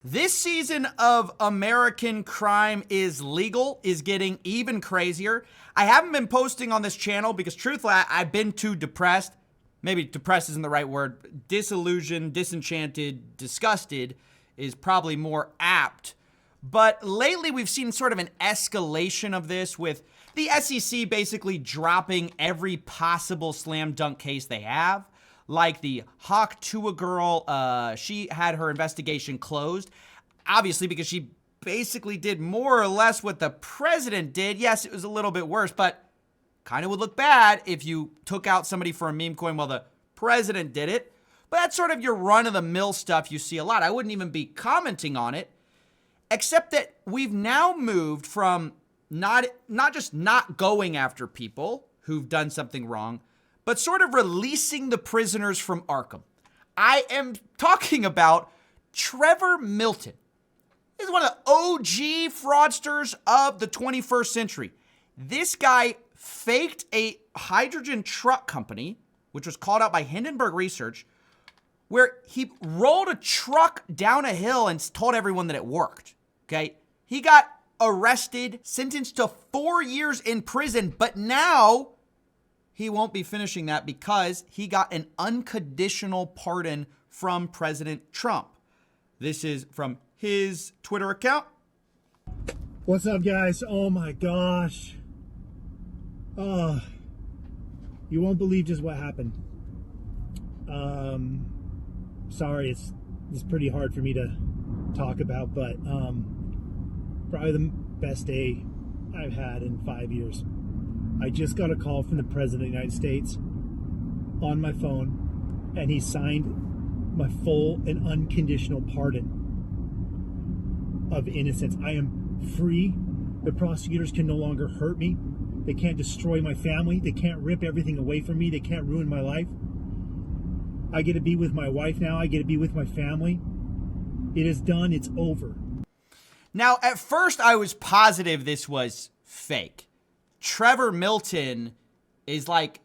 This season of American Crime is Legal is getting even crazier. I haven't been posting on this channel because truthfully, I've been too depressed. Maybe depressed isn't the right word. Disillusioned, disenchanted, disgusted is probably more apt. But lately we've seen sort of an escalation of this with the SEC basically dropping every possible slam dunk case they have. Like the Hawk Tua girl, she had her investigation closed, obviously because she basically did more or less what the president did. Yes, it was a little bit worse, but kind of would look bad if you took out somebody for a meme coin while the president did it. But that's sort of your run-of-the-mill stuff you see a lot. I wouldn't even be commenting on it, except that we've now moved from not just not going after people who've done something wrong, but sort of releasing the prisoners from Arkham. I am talking about Trevor Milton. He's one of the OG fraudsters of the 21st century. This guy faked a hydrogen truck company, which was called out by Hindenburg Research, where he rolled a truck down a hill and told everyone that it worked, okay? He got arrested, sentenced to 4 years in prison, but now he won't be finishing that because he got an unconditional pardon from President Trump. This is from his Twitter account. What's up, guys? Oh my gosh. You won't believe just what happened. Sorry, it's pretty hard for me to talk about, but probably the best day I've had in 5 years. I just got a call from the President of the United States on my phone, and he signed my full and unconditional pardon of innocence. I am free. The prosecutors can no longer hurt me. They can't destroy my family. They can't rip everything away from me. They can't ruin my life. I get to be with my wife now. I get to be with my family. It is done. It's over. Now, at first, I was positive this was fake. Trevor Milton is like,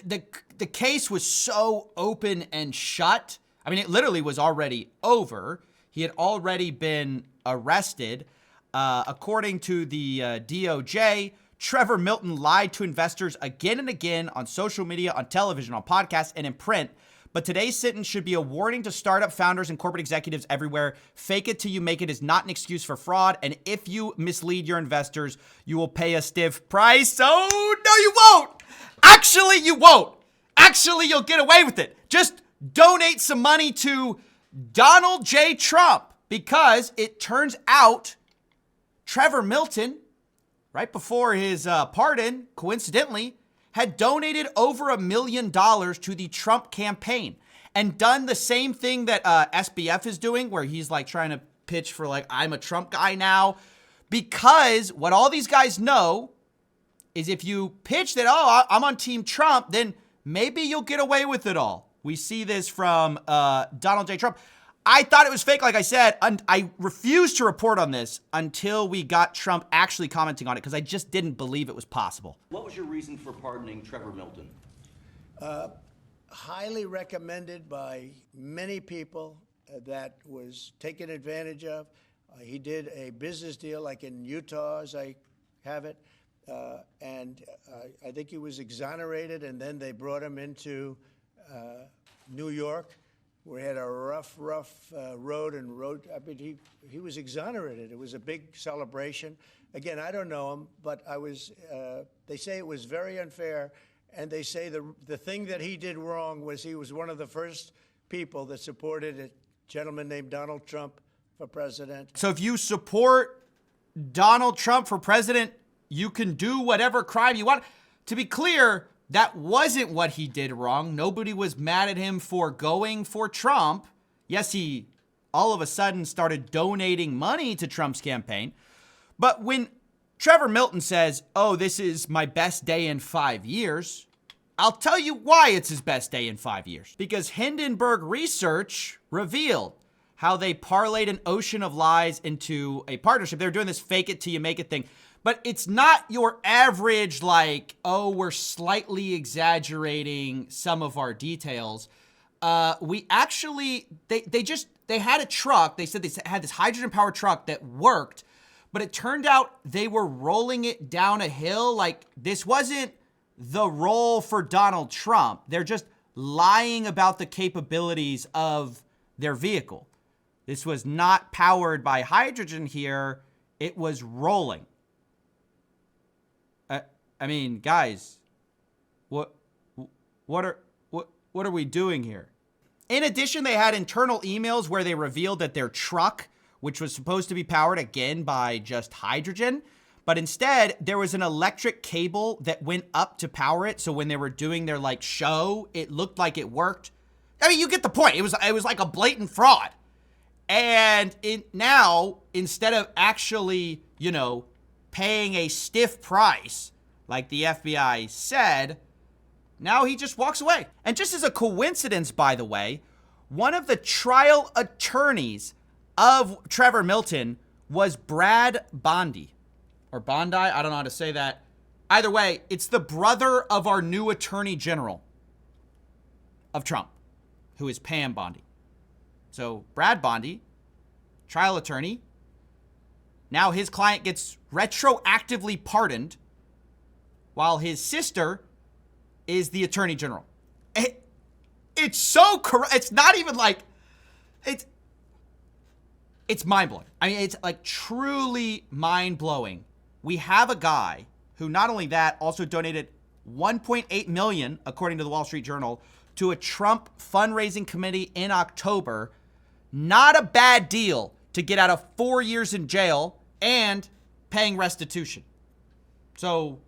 the case was so open and shut. I mean, it literally was already over. He had already been arrested. According to the DOJ, Trevor Milton lied to investors again and again on social media, on television, on podcasts, and in print. But today's sentence should be a warning to startup founders and corporate executives everywhere. Fake it till you make it is not an excuse for fraud. And if you mislead your investors, you will pay a stiff price. Oh, no, you won't. Actually, you won't. Actually, you'll get away with it. Just donate some money to Donald J. Trump, because it turns out Trevor Milton, right before his pardon, coincidentally, had donated over $1 million to the Trump campaign and done the same thing that SBF is doing, where he's like trying to pitch for like, I'm a Trump guy now. Because what all these guys know is if you pitch that, oh, I'm on Team Trump, then maybe you'll get away with it all. We see this from Donald J. Trump. I thought it was fake, like I said, and I refused to report on this until we got Trump actually commenting on it because I just didn't believe it was possible. What was your reason for pardoning Trevor Milton? Highly recommended by many people, that was taken advantage of. He did a business deal like in Utah, as I have it, and I think he was exonerated, and then they brought him into New York. We had a rough road. I mean, he was exonerated. It was a big celebration. Again, I don't know him, but I was. They say it was very unfair, and they say the thing that he did wrong was he was one of the first people that supported a gentleman named Donald Trump for president. So if you support Donald Trump for president, you can do whatever crime you want. To be clear, that wasn't what he did wrong. Nobody was mad at him for going for Trump. Yes, he all of a sudden started donating money to Trump's campaign. But when Trevor Milton says, oh, this is my best day in 5 years, I'll tell you why it's his best day in 5 years. Because Hindenburg Research revealed how they parlayed an ocean of lies into a partnership. They're doing this fake it till you make it thing. But it's not your average, like, oh, we're slightly exaggerating some of our details. We actually, they just They had a truck. They said they had this hydrogen-powered truck that worked, but it turned out they were rolling it down a hill. Like, this wasn't the role for Donald Trump. They're just lying about the capabilities of their vehicle. This was not powered by hydrogen here. It was rolling. I mean, guys, what are we doing here? In addition, they had internal emails where they revealed that their truck, which was supposed to be powered again by just hydrogen, but instead there was an electric cable that went up to power it. So when they were doing their like show, it looked like it worked. I mean, you get the point. It was like a blatant fraud. And now, instead of actually, you know, paying a stiff price, like the FBI said, now he just walks away. And just as a coincidence, by the way, one of the trial attorneys of Trevor Milton was Brad Bondi. Or Bondi, I don't know how to say that. Either way, it's the brother of our new attorney general of Trump, who is Pam Bondi. So Brad Bondi, trial attorney. Now his client gets retroactively pardoned while his sister is the attorney general. It's so corrupt. It's not even like, it's mind-blowing. I mean, it's like truly mind-blowing. We have a guy who not only that, also donated $1.8 million, according to the Wall Street Journal, to a Trump fundraising committee in October. Not a bad deal to get out of 4 years in jail and paying restitution. So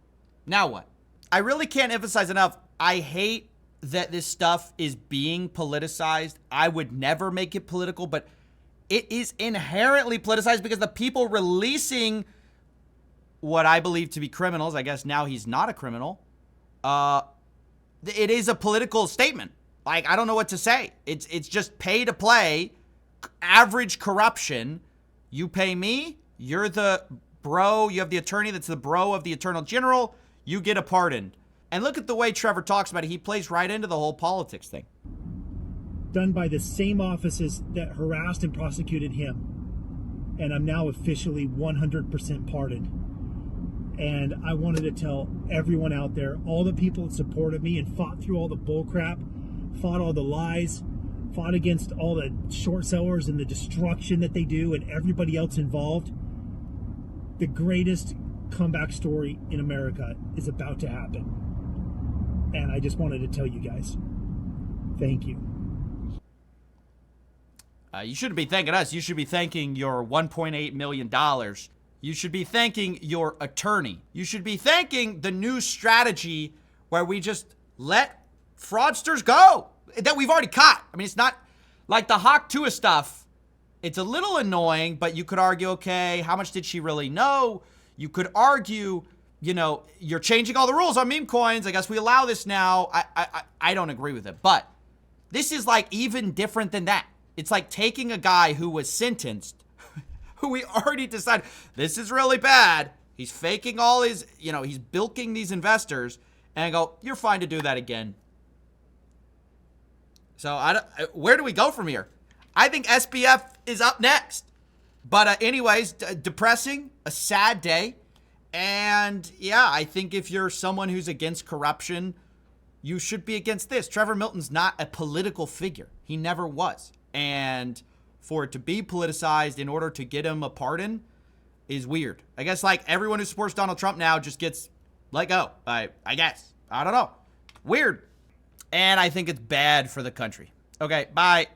now what? I really can't emphasize enough. I hate that this stuff is being politicized. I would never make it political, but it is inherently politicized because the people releasing what I believe to be criminals, I guess now he's not a criminal, it is a political statement. Like, I don't know what to say. It's just pay to play, average corruption. You pay me, you're the bro, you have the attorney that's the bro of the attorney general, you get a pardon. And look at the way Trevor talks about it. He plays right into the whole politics thing. Done by the same offices that harassed and prosecuted him. And I'm now officially 100% pardoned. And I wanted to tell everyone out there, all the people that supported me and fought through all the bullcrap, fought all the lies, fought against all the short sellers and the destruction that they do and everybody else involved. The greatest comeback story in America is about to happen. And I just wanted to tell you guys, thank you. You shouldn't be thanking us. You should be thanking your $1.8 million. You should be thanking your attorney. You should be thanking the new strategy where we just let fraudsters go that we've already caught. I mean, it's not like the Hawk Tua stuff. It's a little annoying, but you could argue, okay, how much did she really know? You could argue, you know, you're changing all the rules on meme coins. I guess we allow this now. I don't agree with it, but this is like even different than that. It's like taking a guy who was sentenced, who we already decided this is really bad. He's faking all his, you know, he's bilking these investors, and go, you're fine to do that again. So where do we go from here? I think SBF is up next. But anyways, depressing, a sad day. And yeah, I think if you're someone who's against corruption, you should be against this. Trevor Milton's not a political figure. He never was. And for it to be politicized in order to get him a pardon is weird. I guess like everyone who supports Donald Trump now just gets let go. I guess. I don't know. Weird. And I think it's bad for the country. Okay, bye.